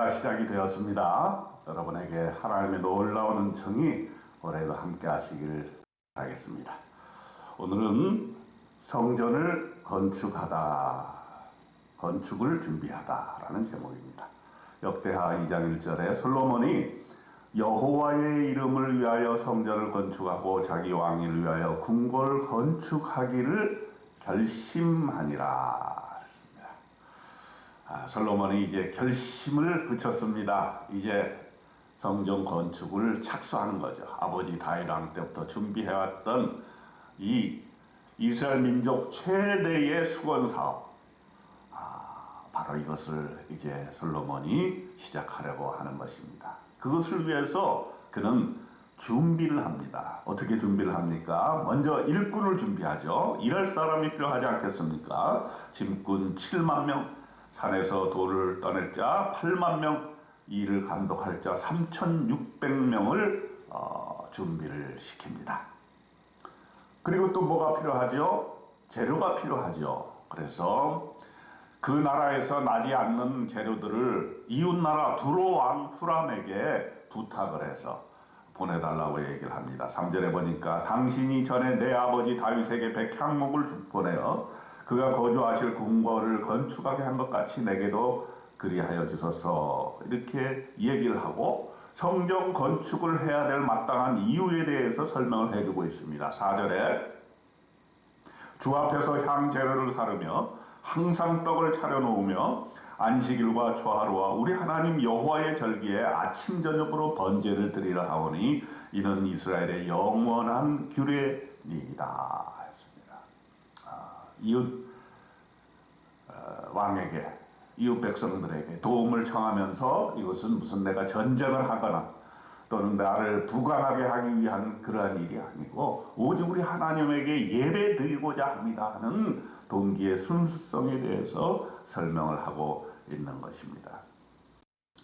올해가 시작이 되었습니다. 여러분에게 하나님의 놀라운 은총이 올해도 함께 하시길 바라겠습니다. 오늘은 성전을 건축을 준비하다라는 제목입니다. 역대하 2장 1절에 솔로몬이 여호와의 이름을 위하여 성전을 건축하고 자기 왕위를 위하여 궁궐을 건축하기를 결심하니라. 솔로몬이 이제 결심을 그쳤습니다. 이제 성전 건축을 착수하는 거죠. 아버지 다윗 왕 때부터 준비해왔던 이 이스라엘 민족 최대의 수건 사업, 바로 이것을 이제 솔로몬이 시작하려고 하는 것입니다. 그것을 위해서 그는 준비를 합니다. 어떻게 준비를 합니까? 먼저 일꾼을 준비하죠. 일할 사람이 필요하지 않겠습니까? 짐꾼 7만 명, 산에서 돌을 떠낼 자 8만 명, 일을 감독할 자 3,600명을 준비를 시킵니다. 그리고 또 뭐가 필요하죠? 재료가 필요하죠. 그래서 그 나라에서 나지 않는 재료들을 이웃나라 두로 왕 후람에게 부탁을 해서 보내달라고 얘기를 합니다. 3절에 보니까 당신이 전에 내 아버지 다윗에게 백향목을 보내어 그가 거주하실 궁궐을 건축하게 한 것 같이 내게도 그리하여 주소서, 이렇게 얘기를 하고 성전 건축을 해야 될 마땅한 이유에 대해서 설명을 해주고 있습니다. 4절에 주 앞에서 향재료를 사르며 항상 떡을 차려놓으며 안식일과 초하루와 우리 하나님 여호와의 절기에 아침 저녁으로 번제를 드리라 하오니 이는 이스라엘의 영원한 규례니이다 했습니다. 이웃 왕에게, 이웃 백성들에게 도움을 청하면서 이것은 무슨 내가 전쟁을 하거나 또는 나를 부강하게 하기 위한 그러한 일이 아니고 오직 우리 하나님에게 예배 드리고자 합니다 하는 동기의 순수성에 대해서 설명을 하고 있는 것입니다.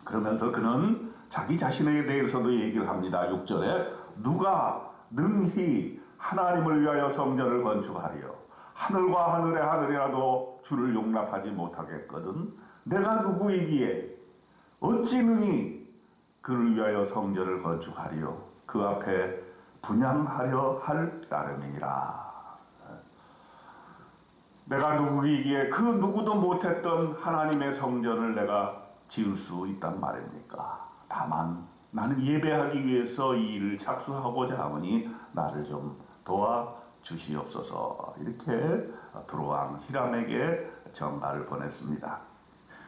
그러면서 그는 자기 자신에 대해서도 얘기를 합니다. 6절에 누가 능히 하나님을 위하여 성전을 건축하리요? 하늘과 하늘의 하늘이라도 주를 용납하지 못하겠거든 내가 누구이기에 어찌 능히 그를 위하여 성전을 건축하리요? 그 앞에 분향하려 할 따름이니라. 내가 누구이기에 그 누구도 못했던 하나님의 성전을 내가 지을 수 있단 말입니까? 다만 나는 예배하기 위해서 이 일을 착수하고자 하오니 나를 좀 도와주시옵소서, 이렇게 두로왕 히람에게 전가를 보냈습니다.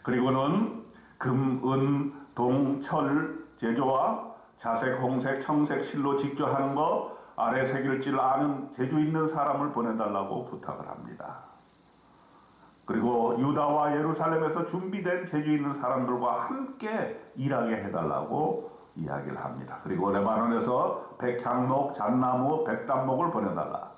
그리고는 금, 은, 동, 철 제조와 자색, 홍색, 청색 실로 직접 하는 거 아래 새길 줄 아는 재주 있는 사람을 보내달라고 부탁을 합니다. 그리고 유다와 예루살렘에서 준비된 재주 있는 사람들과 함께 일하게 해달라고 이야기를 합니다. 그리고 레바논에서 백향목, 잣나무, 백단목을 보내달라.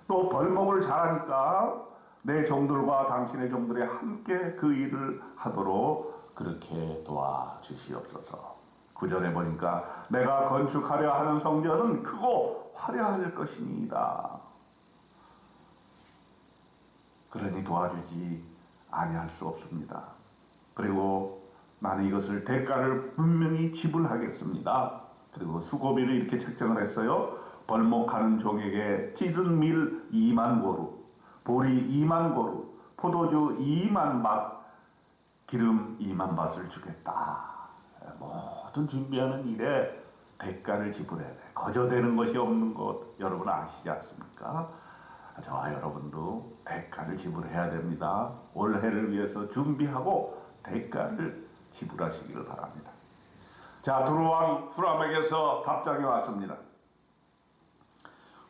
또 벌목을 잘하니까 내 종들과 당신의 종들이 함께 그 일을 하도록 그렇게 도와주시옵소서. 9절에 보니까 내가 건축하려 하는 성전은 크고 화려할 것이니이다. 그러니 도와주지 아니할 수 없습니다. 그리고 나는 이것을 대가를 분명히 지불하겠습니다. 그리고 수고비를 이렇게 책정을 했어요. 벌목하는 종에게 찢은 밀 2만 고루, 보리 2만 고루, 포도주 2만 밭, 기름 2만 밭을 주겠다. 모든 준비하는 일에 대가를 지불해야 돼. 거저되는 것이 없는 것 여러분 아시지 않습니까? 저와 여러분도 대가를 지불해야 됩니다. 올해를 위해서 준비하고 대가를 지불하시기를 바랍니다. 자, 두로왕 후람에게서 답장이 왔습니다.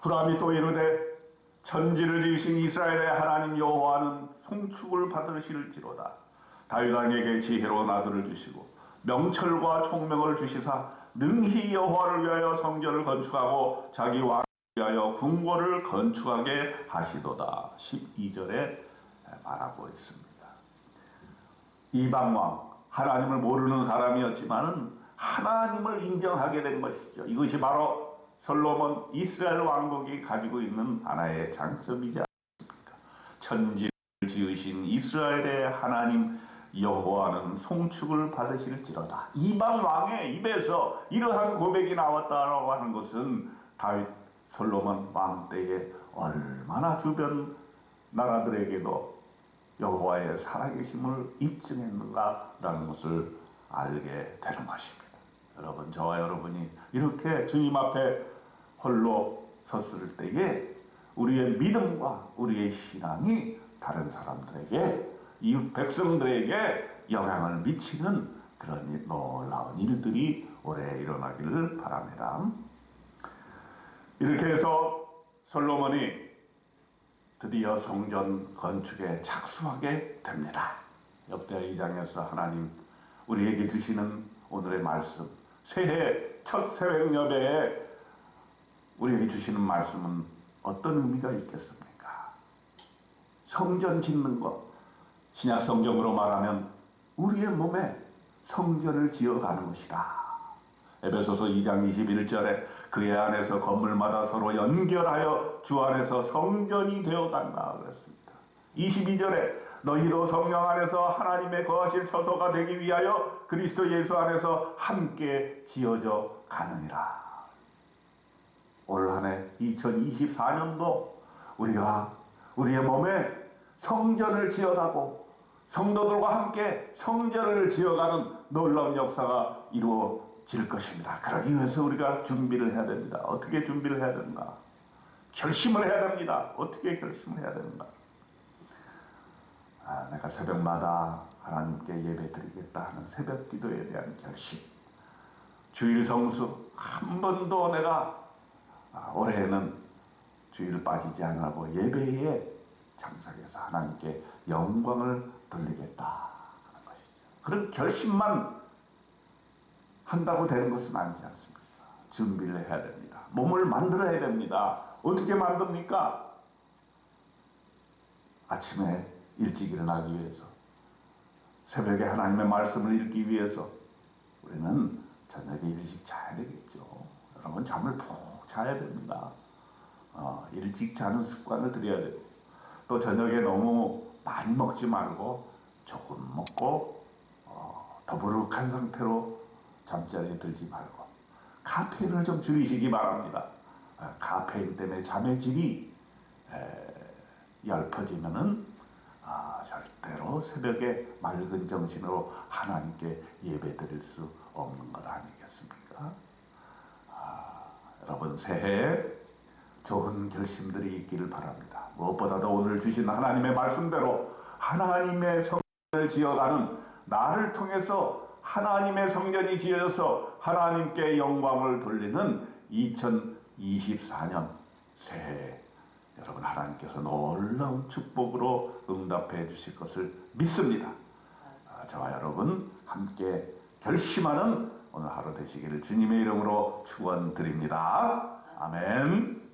후람이 또 이르되 천지를 지으신 이스라엘의 하나님 여호와는 송축을 받으실지로다. 다윗 왕에게 지혜로운 아들을 주시고 명철과 총명을 주시사 능히 여호와를 위하여 성전을 건축하고 자기 왕을 위하여 궁궐을 건축하게 하시도다. 12절에 말하고 있습니다. 이방왕, 하나님을 모르는 사람이었지만 하나님을 인정하게 된 것이죠. 이것이 바로 솔로몬 이스라엘 왕국이 가지고 있는 하나의 장점이지 않습니까? 천지를 지으신 이스라엘의 하나님 여호와는 송축을 받으실지로다. 이방 왕의 입에서 이러한 고백이 나왔다라고 하는 것은 다윗 솔로몬 왕 때에 얼마나 주변 나라들에게도 여호와의 살아계심을 입증했는가라는 것을 알게 되는 것입니다. 여러분, 저와 여러분이 이렇게 주님 앞에 홀로 섰을 때에 우리의 믿음과 우리의 신앙이 다른 사람들에게, 이웃 백성들에게 영향을 미치는 그런 놀라운 일들이 올해 일어나기를 바랍니다. 이렇게 해서 솔로몬이 드디어 성전 건축에 착수하게 됩니다. 역대하 2장에서 하나님 우리에게 주시는 오늘의 말씀, 새해 첫 새벽 예배에 우리에게 주시는 말씀은 어떤 의미가 있겠습니까? 성전 짓는 것, 신약 성경으로 말하면 우리의 몸에 성전을 지어가는 것이다. 에베소서 2장 21절에 그의 안에서 건물마다 서로 연결하여 주 안에서 성전이 되어간다 그랬습니다. 22절에 너희도 성령 안에서 하나님의 거하실 처소가 되기 위하여 그리스도 예수 안에서 함께 지어져 가느니라. 올 한해 2024년도 우리가 우리의 몸에 성전을 지어가고 성도들과 함께 성전을 지어가는 놀라운 역사가 이루어질 것입니다. 그러기 위해서 우리가 준비를 해야 됩니다. 어떻게 준비를 해야 되는가? 결심을 해야 됩니다. 어떻게 결심을 해야 되는가? 내가 새벽마다 하나님께 예배드리겠다 하는 새벽 기도에 대한 결심. 주일 성수 한 번도 내가 올해는 주일 빠지지 않고 예배에 참석해서 하나님께 영광을 돌리겠다 하는 것이죠. 그런 결심만 한다고 되는 것은 아니지 않습니까? 준비를 해야 됩니다. 몸을 만들어야 됩니다. 어떻게 만듭니까? 아침에 일찍 일어나기 위해서, 새벽에 하나님의 말씀을 읽기 위해서 우리는 저녁에 일찍 자야 되겠죠. 여러분, 잠을 푹 자야 됩니다. 일찍 자는 습관을 들여야 돼요. 또 저녁에 너무 많이 먹지 말고 조금 먹고 더부룩한 상태로 잠자리에 들지 말고 카페인을 좀 줄이시기 바랍니다. 카페인 때문에 잠의 질이 엷어지면은 절대로 새벽에 맑은 정신으로 하나님께 예배드릴 수 없는 것 아니겠습니까? 여러분, 새해에 좋은 결심들이 있기를 바랍니다. 무엇보다도 오늘 주신 하나님의 말씀대로 하나님의 성전을 지어가는, 나를 통해서 하나님의 성전이 지어져서 하나님께 영광을 돌리는 2024년 새해, 여러분, 하나님께서 놀라운 축복으로 응답해 주실 것을 믿습니다. 저와 여러분 함께 결심하는 오늘 하루 되시기를 주님의 이름으로 축원드립니다. 아멘.